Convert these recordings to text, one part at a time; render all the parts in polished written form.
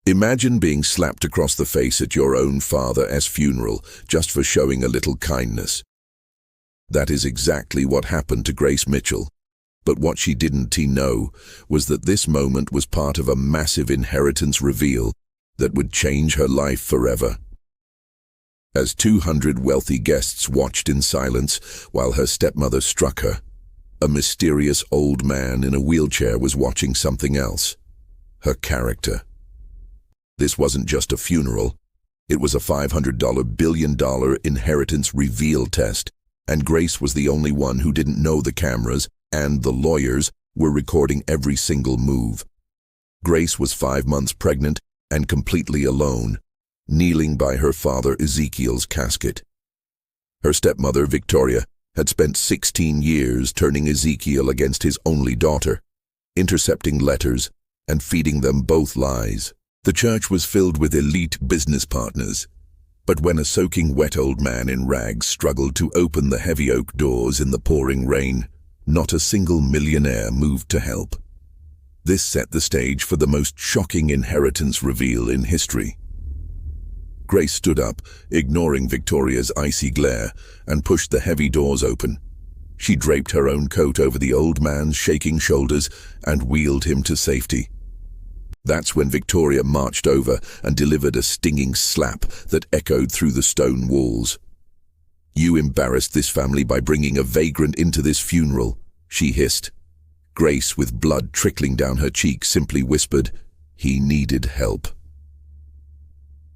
Imagine being slapped across the face at your own father's funeral just for showing a little kindness. That is exactly what happened to Grace Mitchell. But what she didn't know was that this moment was part of a massive inheritance reveal that would change her life forever. As 200 wealthy guests watched in silence while her stepmother struck her, a mysterious old man in a wheelchair was watching something else: her character. This wasn't just a funeral. It was a $500 billion inheritance reveal test, and Grace was the only one who didn't know the cameras and the lawyers were recording every single move. Grace was 5 months pregnant and completely alone, kneeling by her father Ezekiel's casket. Her stepmother, Victoria, had spent 16 years turning Ezekiel against his only daughter, intercepting letters and feeding them both lies. The church was filled with elite business partners, but when a soaking wet old man in rags struggled to open the heavy oak doors in the pouring rain, not a single millionaire moved to help. This set the stage for the most shocking inheritance reveal in history. Grace stood up, ignoring Victoria's icy glare, and pushed the heavy doors open. She draped her own coat over the old man's shaking shoulders and wheeled him to safety. That's when Victoria marched over and delivered a stinging slap that echoed through the stone walls. "You embarrassed this family by bringing a vagrant into this funeral," she hissed. Grace, with blood trickling down her cheek, simply whispered, "He needed help."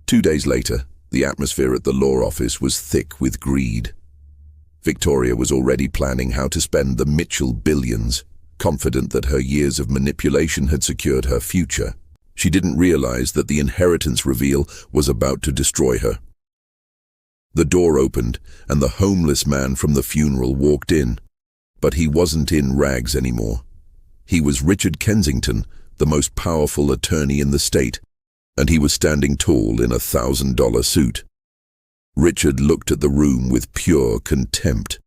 2 days later, the atmosphere at the law office was thick with greed. Victoria was already planning how to spend the Mitchell billions, confident that her years of manipulation had secured her future. She didn't realize that the inheritance reveal was about to destroy her. The door opened, and the homeless man from the funeral walked in. But he wasn't in rags anymore. He was Richard Kensington, the most powerful attorney in the state, and he was standing tall in a $1,000 suit. Richard looked at the room with pure contempt.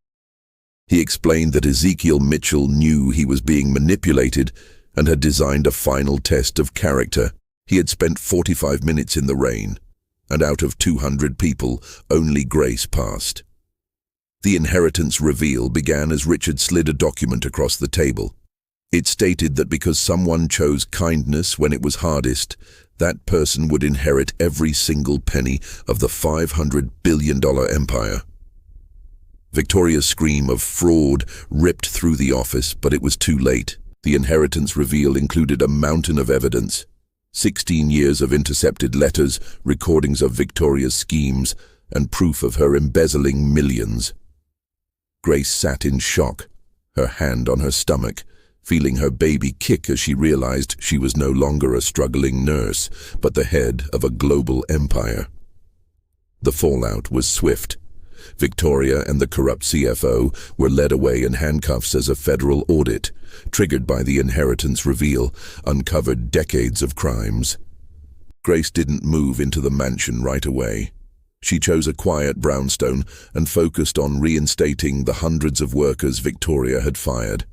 He explained that Ezekiel Mitchell knew he was being manipulated and had designed a final test of character. He had spent 45 minutes in the rain, and out of 200 people, only Grace passed. The inheritance reveal began as Richard slid a document across the table. It stated that because someone chose kindness when it was hardest, that person would inherit every single penny of the $500 billion empire. Victoria's scream of fraud ripped through the office, but it was too late. The inheritance reveal included a mountain of evidence: 16 years of intercepted letters, recordings of Victoria's schemes, and proof of her embezzling millions. Grace sat in shock, her hand on her stomach, feeling her baby kick as she realized she was no longer a struggling nurse, but the head of a global empire. The fallout was swift. Victoria and the corrupt CFO were led away in handcuffs as a federal audit, triggered by the inheritance reveal, uncovered decades of crimes. Grace didn't move into the mansion right away. She chose a quiet brownstone and focused on reinstating the hundreds of workers Victoria had fired.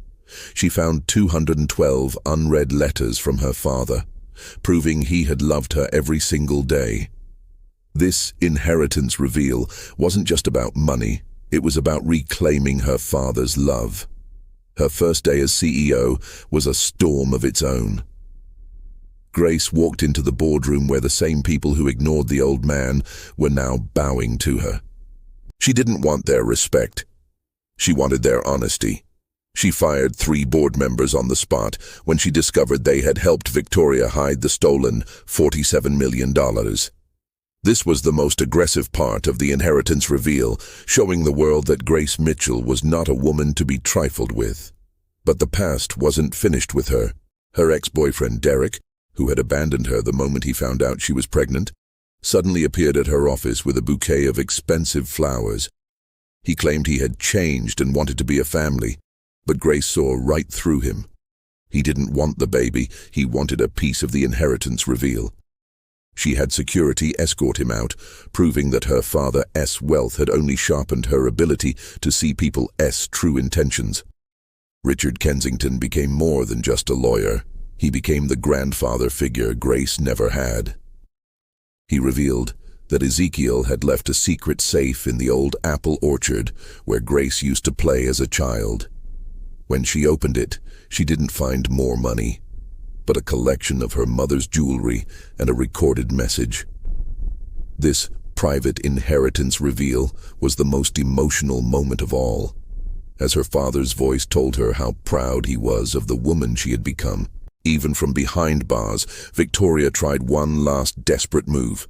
She found 212 unread letters from her father, proving he had loved her every single day. This inheritance reveal wasn't just about money, it was about reclaiming her father's love. Her first day as CEO was a storm of its own. Grace walked into the boardroom where the same people who ignored the old man were now bowing to her. She didn't want their respect. She wanted their honesty. She fired 3 board members on the spot when she discovered they had helped Victoria hide the stolen $47 million. This was the most aggressive part of the inheritance reveal, showing the world that Grace Mitchell was not a woman to be trifled with. But the past wasn't finished with her. Her ex-boyfriend Derek, who had abandoned her the moment he found out she was pregnant, suddenly appeared at her office with a bouquet of expensive flowers. He claimed he had changed and wanted to be a family, but Grace saw right through him. He didn't want the baby, he wanted a piece of the inheritance reveal. She had security escort him out, proving that her father's wealth had only sharpened her ability to see people's true intentions. Richard Kensington became more than just a lawyer. He became the grandfather figure Grace never had. He revealed that Ezekiel had left a secret safe in the old apple orchard where Grace used to play as a child. When she opened it, she didn't find more money, but a collection of her mother's jewelry and a recorded message. This private inheritance reveal was the most emotional moment of all, as her father's voice told her how proud he was of the woman she had become. Even from behind bars, Victoria tried one last desperate move.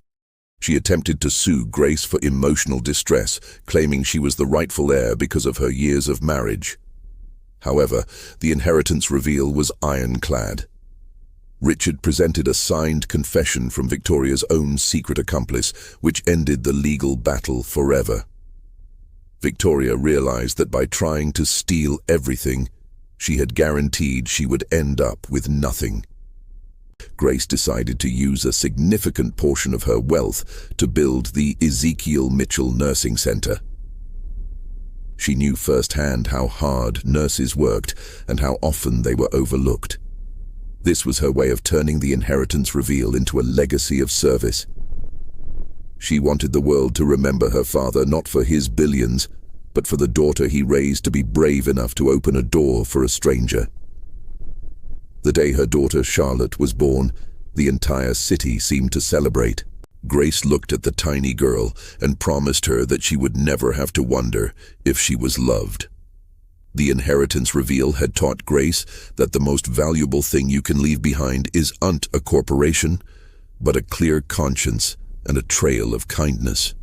She attempted to sue Grace for emotional distress, claiming she was the rightful heir because of her years of marriage. However, the inheritance reveal was ironclad. Richard presented a signed confession from Victoria's own secret accomplice, which ended the legal battle forever. Victoria realized that by trying to steal everything, she had guaranteed she would end up with nothing. Grace decided to use a significant portion of her wealth to build the Ezekiel Mitchell Nursing Center. She knew firsthand how hard nurses worked and how often they were overlooked. This was her way of turning the inheritance reveal into a legacy of service. She wanted the world to remember her father not for his billions, but for the daughter he raised to be brave enough to open a door for a stranger. The day her daughter Charlotte was born, the entire city seemed to celebrate. Grace looked at the tiny girl and promised her that she would never have to wonder if she was loved. The inheritance reveal had taught Grace that the most valuable thing you can leave behind isn't a corporation, but a clear conscience and a trail of kindness.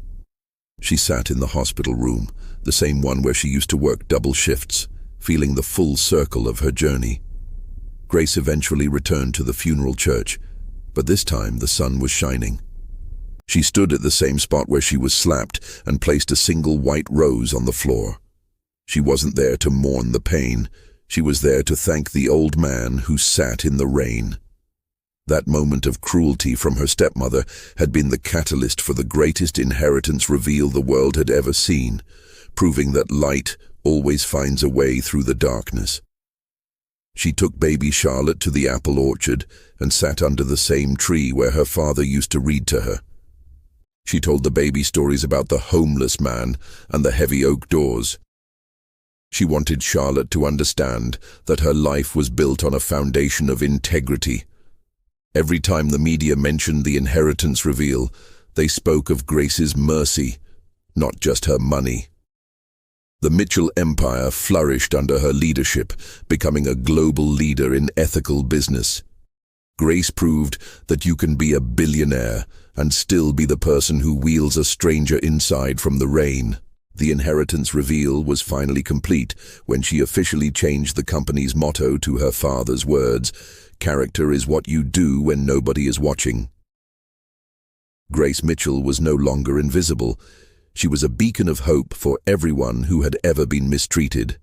She sat in the hospital room, the same one where she used to work double shifts, feeling the full circle of her journey. Grace eventually returned to the funeral church, but this time the sun was shining. She stood at the same spot where she was slapped and placed a single white rose on the floor. She wasn't there to mourn the pain. She was there to thank the old man who sat in the rain. That moment of cruelty from her stepmother had been the catalyst for the greatest inheritance reveal the world had ever seen, proving that light always finds a way through the darkness. She took baby Charlotte to the apple orchard and sat under the same tree where her father used to read to her. She told the baby stories about the homeless man and the heavy oak doors. She wanted Charlotte to understand that her life was built on a foundation of integrity. Every time the media mentioned the inheritance reveal, they spoke of Grace's mercy, not just her money. The Mitchell empire flourished under her leadership, becoming a global leader in ethical business. Grace proved that you can be a billionaire and still be the person who wheels a stranger inside from the rain. The inheritance reveal was finally complete when she officially changed the company's motto to her father's words, "Character is what you do when nobody is watching." Grace Mitchell was no longer invisible. She was a beacon of hope for everyone who had ever been mistreated.